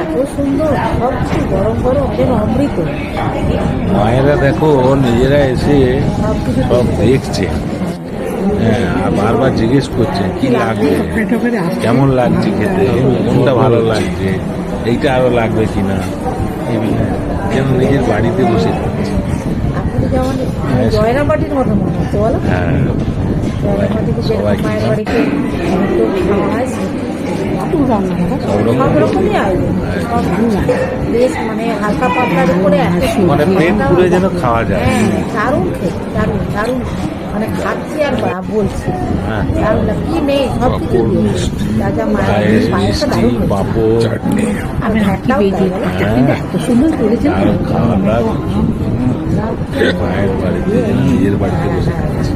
এত সুন্দর, সব কিছু গরম গরম যেন অমৃত। মায়েরা দেখো নিজেরা এসে সব দেখছে, হ্যাঁ, আর বারবার জিজ্ঞেস করছে কি লাগবে, কেমন লাগছে খেতে, কোনটা ভালো লাগছে, এইটা আরো লাগবে কিনা, যেন নিজের বাড়িতে বসে খাচ্ছে। আপনি যেমন জয়রাবাটির মতো মনে হচ্ছে বলো। হ্যাঁ, জয়রাবাটিতে যেরকম মায়ের বাড়িতে খাওয়া হয় সব রকমই আয়োজন, বেশ মানে হালকা পাতলার উপরে মানে পেট পুরে যেন খাওয়া যায়। হ্যাঁ, দারুণ খেতে, দারুণ দারুণ, মানে খাচ্ছি আর বলছি দারুণ লাগে। কি নেই সব কিছু যা যা মায়ের পায়েসটা দারুণ পাপড়, চাটনি, আমি হাতটাও এত সুন্দর করেছে। খাওয়া দাওয়া মায়ের বাড়িতে নিজের বাড়িতে বসে খাচ্ছে।